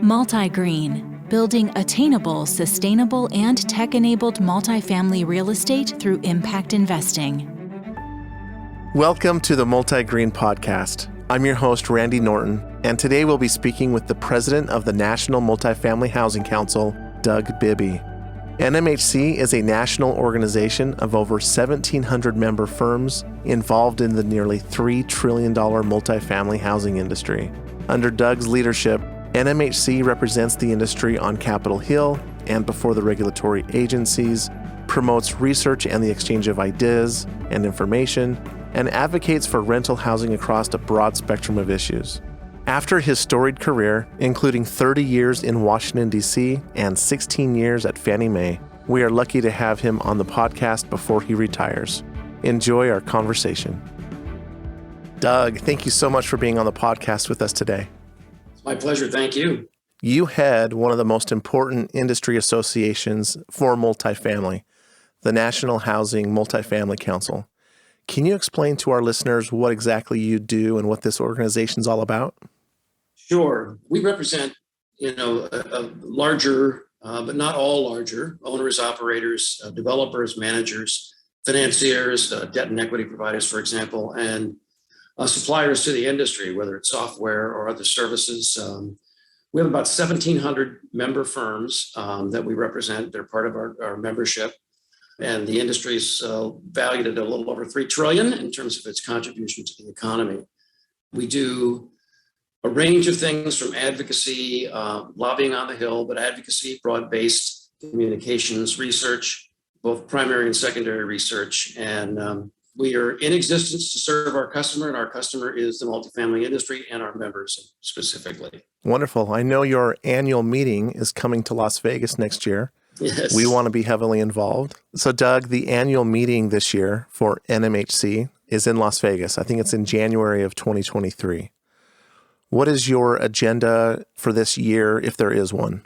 MultiGreen, building attainable, sustainable, and tech-enabled multifamily real estate through impact investing. Welcome to the MultiGreen podcast. I'm your host, Randy Norton, and today we'll be speaking with the president of the National Multifamily Housing Council, Doug Bibby. NMHC is a national organization of over 1,700 member firms involved in the nearly $3 trillion multifamily housing industry. Under Doug's leadership, NMHC represents the industry on Capitol Hill and before the regulatory agencies, promotes research and the exchange of ideas and information, and advocates for rental housing across a broad spectrum of issues. After his storied career, including 30 years in Washington, D.C. and 16 years at Fannie Mae, we are lucky to have him on the podcast before he retires. Enjoy our conversation. Doug, thank you so much for being on the podcast with us today. It's my pleasure. Thank you. You head one of the most important industry associations for multifamily, the National Housing Multifamily Council. Can you explain to our listeners what exactly you do and what this organization is all about? Sure. We represent, a larger, but not all larger, owners, operators, developers, managers, financiers, debt and equity providers, for example, and suppliers to the industry, whether it's software or other services. We have about 1,700 member firms that we represent. They're part of our membership. And the industry is valued at a little over $3 trillion in terms of its contribution to the economy. We do a range of things from advocacy, lobbying on the Hill, but advocacy, broad-based communications, research, both primary and secondary research. And we are in existence to serve our customer, and our customer is the multifamily industry and our members specifically. Wonderful. I know your annual meeting is coming to Las Vegas next year. Yes. We want to be heavily involved. So, Doug, the annual meeting this year for NMHC is in Las Vegas. I think it's in January of 2023. What is your agenda for this year, if there is one?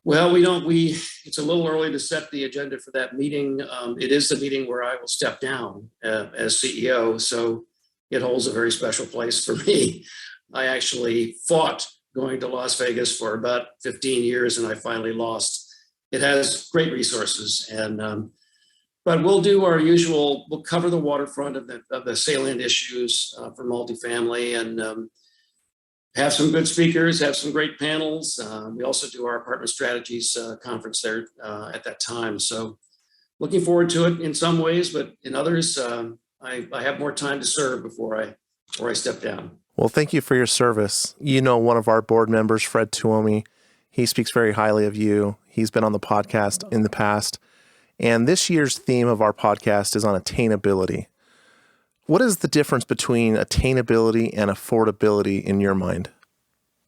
Well, it's a little early to set the agenda for that meeting. It is the meeting where I will step down as CEO, so it holds a very special place for me. I actually fought going to Las Vegas for about 15 years, and I finally lost. It has great resources, but we'll do our usual. We'll cover the waterfront of the salient issues for multifamily, and have some good speakers, have some great panels. We also do our apartment strategies conference there at that time. So, looking forward to it in some ways, but in others, I have more time to serve before I step down. Well, thank you for your service. You know, one of our board members, Fred Tuomi, he speaks very highly of you. He's been on the podcast in the past. And this year's theme of our podcast is on attainability. What is the difference between attainability and affordability in your mind?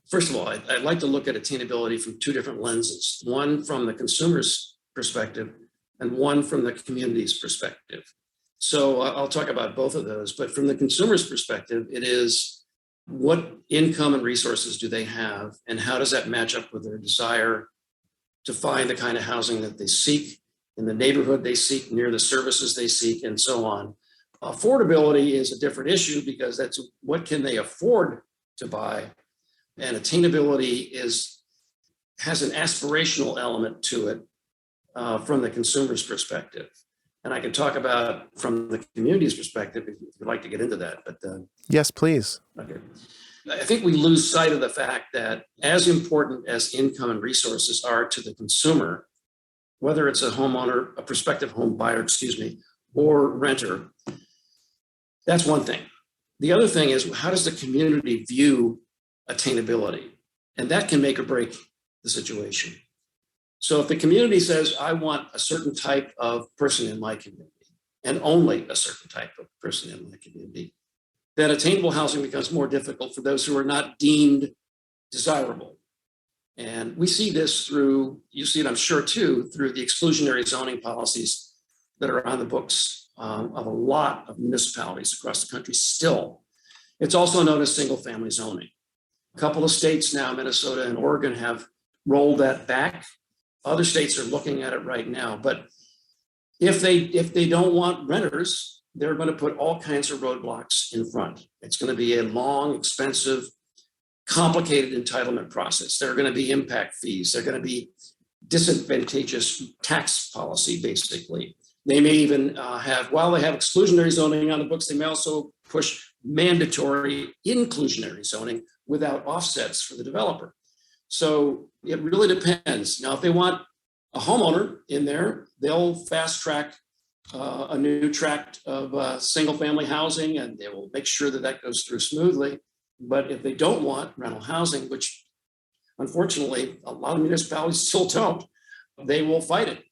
First of all, I'd like to look at attainability from two different lenses, one from the consumer's perspective and one from the community's perspective. So I'll talk about both of those. But from the consumer's perspective, it is what income and resources do they have, and how does that match up with their desire to find the kind of housing that they seek in the neighborhood they seek, near the services they seek, and so on. Affordability is a different issue because that's what can they afford to buy, and attainability has an aspirational element to it from the consumer's perspective. And I can talk about from the community's perspective if you'd like to get into that. But yes, please. Okay. I think we lose sight of the fact that as important as income and resources are to the consumer, whether it's a homeowner, a prospective home buyer, or renter, that's one thing. The other thing is, how does the community view attainability? And that can make or break the situation. So if the community says, I want a certain type of person in my community, and only a certain type of person in my community, then attainable housing becomes more difficult for those who are not deemed desirable. And we see this you see it, I'm sure, too, through the exclusionary zoning policies that are on the books of a lot of municipalities across the country still. It's also known as single-family zoning. A couple of states now, Minnesota and Oregon, have rolled that back. Other states are looking at it right now. But if they don't want renters, they're going to put all kinds of roadblocks in front. It's going to be a long, expensive, complicated entitlement process. There are going to be impact fees. There are going to be disadvantageous tax policy, basically. They may even while they have exclusionary zoning on the books, they may also push mandatory inclusionary zoning without offsets for the developer. So it really depends. Now, if they want a homeowner in there, they'll fast track a new tract of single family housing, and they will make sure that that goes through smoothly. But if they don't want rental housing, which unfortunately a lot of municipalities still don't, they will fight it.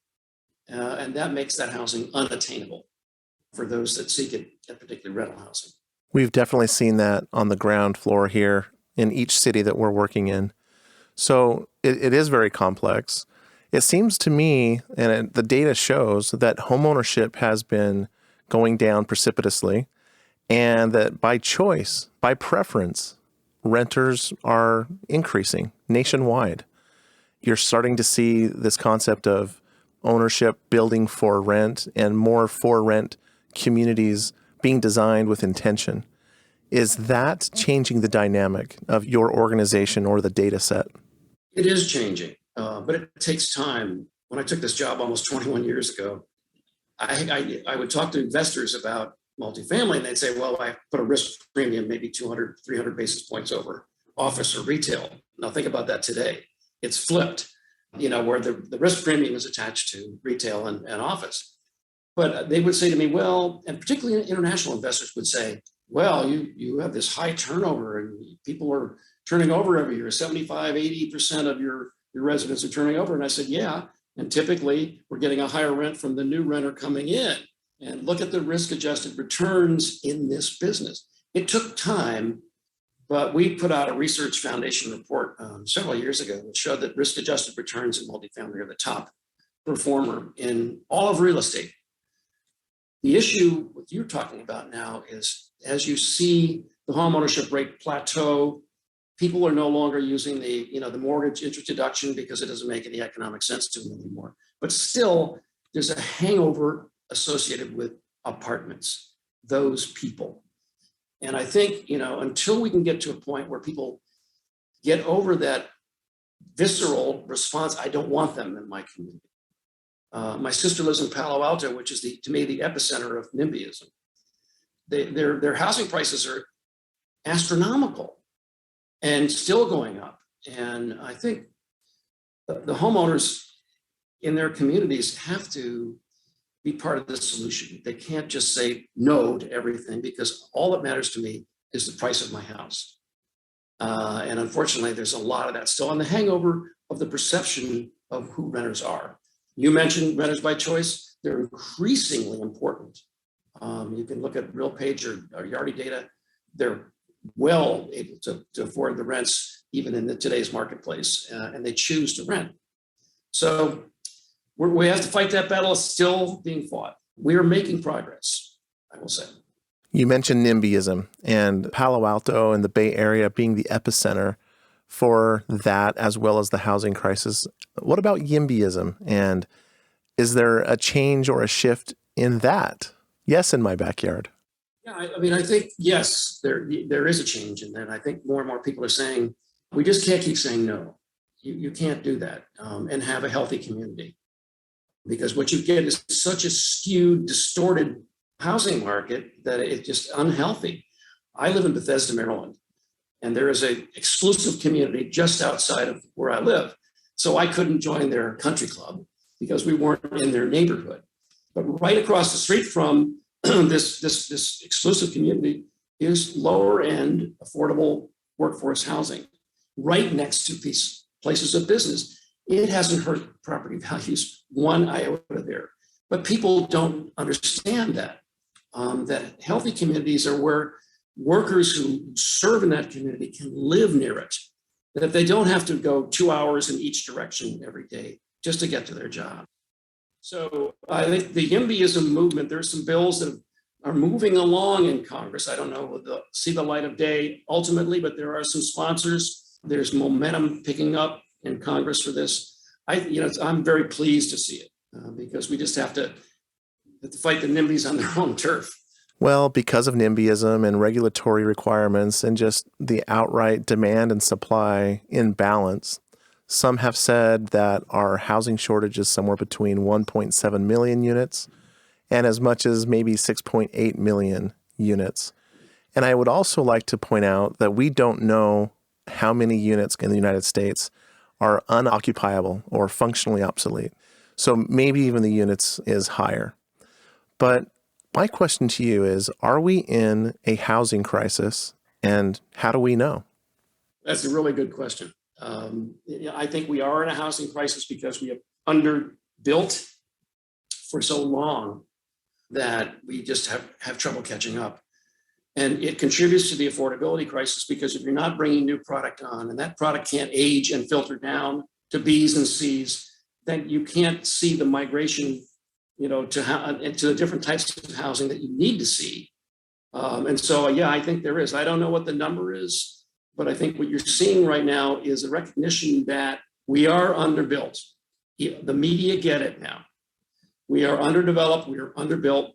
And that makes that housing unattainable for those that seek it, particularly rental housing. We've definitely seen that on the ground floor here in each city that we're working in. So it is very complex. It seems to me, and the data shows, that homeownership has been going down precipitously, and that by choice, by preference, renters are increasing nationwide. You're starting to see this concept of ownership building for rent and more for rent communities being designed with intention. Is that changing the dynamic of your organization or the data set? It is changing, but it takes time. When I took this job almost 21 years ago, I would talk to investors about multifamily, and they'd say, well, I put a risk premium maybe 200, 300 basis points over office or retail. Now think about that today. It's flipped, where the risk premium is attached to retail and office. But they would say to me, well, and particularly international investors would say, well, you have this high turnover and people are turning over every year. 75, 80% of your residents are turning over. And I said, yeah. And typically we're getting a higher rent from the new renter coming in. And look at the risk-adjusted returns in this business. It took time, but we put out a research foundation report several years ago that showed that risk-adjusted returns in multifamily are the top performer in all of real estate. The issue what you're talking about now is, as you see the homeownership rate plateau, people are no longer using the mortgage interest deduction because it doesn't make any economic sense to them anymore. But still, there's a hangover associated with apartments, those people. And I think, until we can get to a point where people get over that visceral response, I don't want them in my community. My sister lives in Palo Alto, which is to me the epicenter of NIMBYism. Their housing prices are astronomical and still going up. And I think the homeowners in their communities have to be part of the solution. They can't just say no to everything, because all that matters to me is the price of my house. And unfortunately, there's a lot of that still on the hangover of the perception of who renters are. You mentioned renters by choice. They're increasingly important. You can look at RealPage or Yardi data. They're well able to afford the rents, even in today's marketplace, and they choose to rent. So we have to fight that battle. It's still being fought. We are making progress, I will say. You mentioned NIMBYism and Palo Alto and the Bay Area being the epicenter for that, as well as the housing crisis. What about YIMBYism? And is there a change or a shift in that? Yes, in my backyard. Yeah, I think, yes, there is a change in that. I think more and more people are saying, we just can't keep saying no. You can't do that and have a healthy community. Because what you get is such a skewed, distorted housing market that it's just unhealthy. I live in Bethesda, Maryland, and there is an exclusive community just outside of where I live. So I couldn't join their country club because we weren't in their neighborhood. But right across the street from this exclusive community is lower end, affordable workforce housing right next to these places of business. It hasn't hurt property values one iota there. But people don't understand that healthy communities are where workers who serve in that community can live near it, that they don't have to go 2 hours in each direction every day just to get to their job. So I think the YIMBYism movement, there's some bills that are moving along in Congress. I don't know if they'll see the light of day ultimately, but there are some sponsors. There's momentum picking up in Congress for this. I'm very pleased to see it because we just have to fight the NIMBYs on their own turf. Well, because of NIMBYism and regulatory requirements and just the outright demand and supply imbalance, some have said that our housing shortage is somewhere between 1.7 million units and as much as maybe 6.8 million units. And I would also like to point out that we don't know how many units in the United States are unoccupiable or functionally obsolete. So maybe even the units is higher. But my question to you is, are we in a housing crisis, and how do we know? That's a really good question. I think we are in a housing crisis because we have underbuilt for so long that we just have trouble catching up. And it contributes to the affordability crisis because if you're not bringing new product on and that product can't age and filter down to B's and C's, then you can't see the migration, to the different types of housing that you need to see. And so, I think there is. I don't know what the number is, but I think what you're seeing right now is a recognition that we are underbuilt. The media get it now. We are underdeveloped, we are underbuilt,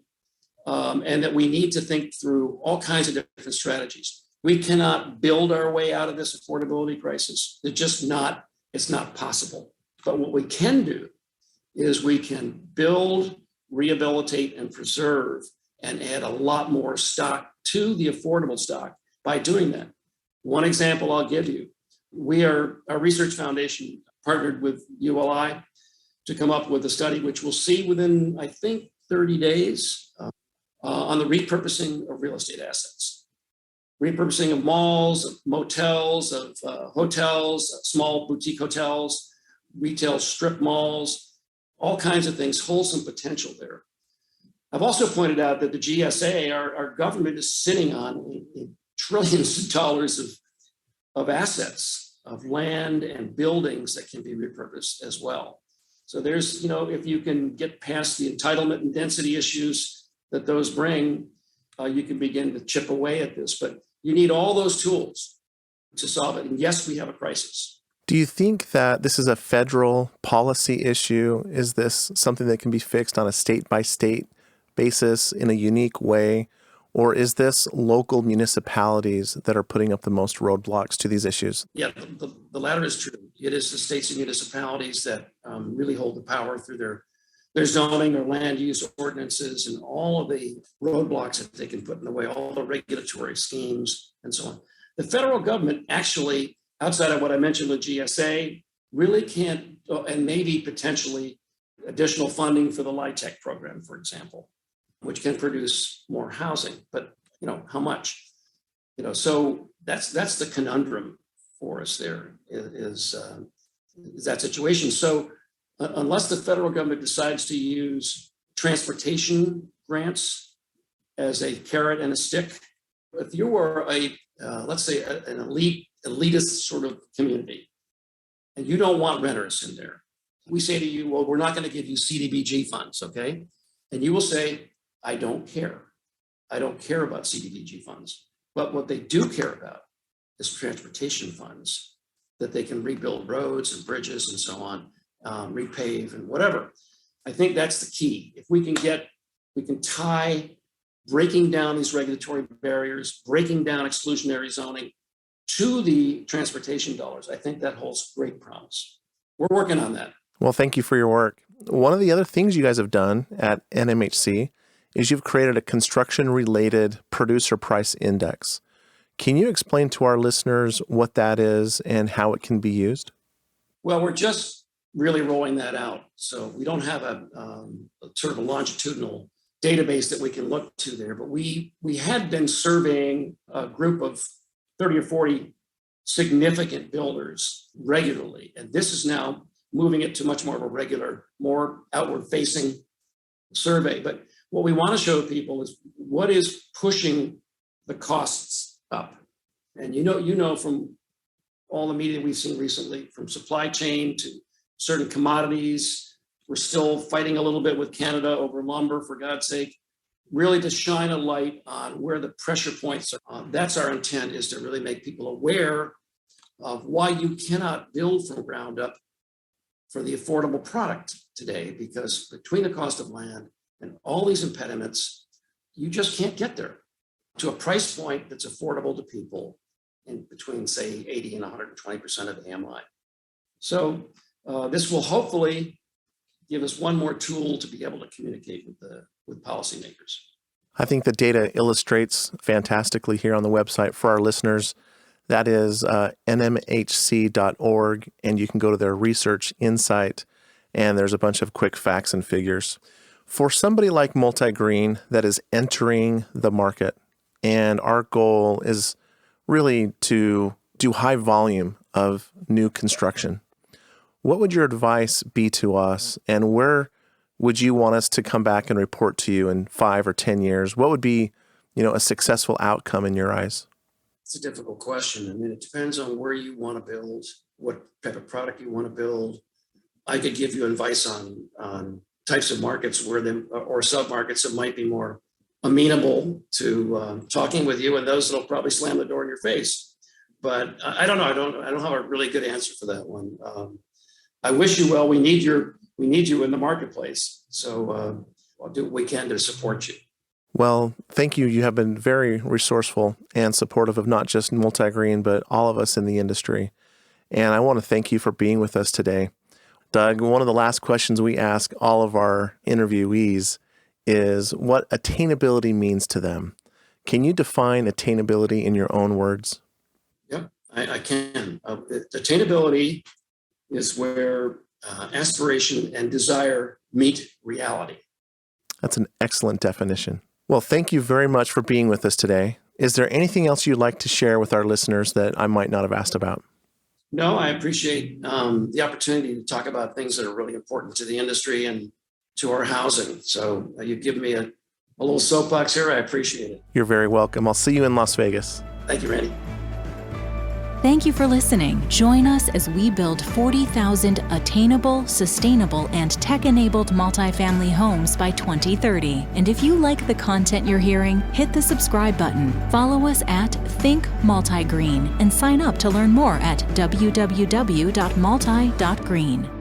and that we need to think through all kinds of different strategies. We cannot build our way out of this affordability crisis. It's not possible. But what we can do is we can build, rehabilitate, and preserve and add a lot more stock to the affordable stock by doing that. One example I'll give you, our research foundation partnered with ULI to come up with a study, which we'll see within, I think, 30 days on the repurposing of real estate assets. Repurposing of malls, of motels, of hotels, small boutique hotels, retail strip malls, all kinds of things, wholesome potential there. I've also pointed out that the GSA, our government is sitting on trillions of dollars of assets, of land and buildings that can be repurposed as well. So there's, if you can get past the entitlement and density issues that those bring, you can begin to chip away at this. But you need all those tools to solve it. And yes, we have a crisis. Do you think that this is a federal policy issue? Is this something that can be fixed on a state-by-state basis in a unique way? Or is this local municipalities that are putting up the most roadblocks to these issues? Yeah, the latter is true. It is the states and municipalities that really hold the power through their zoning or land use ordinances and all of the roadblocks that they can put in the way, all the regulatory schemes and so on. The federal government actually, outside of what I mentioned with GSA, really can't, and maybe potentially additional funding for the LIHTC program, for example, which can produce more housing, but how much? So that's the conundrum for us there is that situation. So unless the federal government decides to use transportation grants as a carrot and a stick, if you were let's say an elitist sort of community, and you don't want renters in there, we say to you, well, we're not going to give you CDBG funds, okay? And you will say, I don't care. I don't care about CDBG funds. But what they do care about is transportation funds that they can rebuild roads and bridges and so on, repave and whatever. I think that's the key. If we can tie breaking down these regulatory barriers, breaking down exclusionary zoning to the transportation dollars, I think that holds great promise. We're working on that. Well, thank you for your work. One of the other things you guys have done at NMHC is you've created a construction-related producer price index. Can you explain to our listeners what that is and how it can be used? Well, we're just really rolling that out. So we don't have a sort of a longitudinal database that we can look to there, but we had been surveying a group of 30 or 40 significant builders regularly. And this is now moving it to much more of a regular, more outward-facing survey. But what we want to show people is what is pushing the costs up. And you know from all the media we've seen recently, from supply chain to certain commodities, we're still fighting a little bit with Canada over lumber, for God's sake, really to shine a light on where the pressure points are. That's our intent, is to really make people aware of why you cannot build from ground up for the affordable product today, because between the cost of land and all these impediments, you just can't get there to a price point that's affordable to people in between, say, 80 and 120% of AMI. So this will hopefully give us one more tool to be able to communicate with policymakers. I think the data illustrates fantastically here on the website for our listeners. That is NMHC.org, and you can go to their research insight, and there's a bunch of quick facts and figures. For somebody like MultiGreen that is entering the market, and our goal is really to do high volume of new construction, what would your advice be to us, and where would you want us to come back and report to you in 5 or 10 years? What would be, a successful outcome in your eyes? It's a difficult question. I mean, it depends on where you want to build, what type of product you want to build. I could give you advice on types of markets or sub-markets that might be more amenable to talking with you, and those that'll probably slam the door in your face. But I don't know. I don't have a really good answer for that one. I wish you well. We need you in the marketplace. So I'll do what we can to support you. Well, thank you. You have been very resourceful and supportive of not just MultiGreen, but all of us in the industry. And I want to thank you for being with us today. Doug, one of the last questions we ask all of our interviewees is what attainability means to them. Can you define attainability in your own words? Yeah, I can. Attainability is where aspiration and desire meet reality. That's an excellent definition. Well, thank you very much for being with us today. Is there anything else you'd like to share with our listeners that I might not have asked about? No, I appreciate the opportunity to talk about things that are really important to the industry and to our housing. So you've given me a little soapbox here. I appreciate it. You're very welcome. I'll see you in Las Vegas. Thank you, Randy. Thank you for listening. Join us as we build 40,000 attainable, sustainable, and tech-enabled multifamily homes by 2030. And if you like the content you're hearing, hit the subscribe button. Follow us at Think MultiGreen and sign up to learn more at www.multi.green.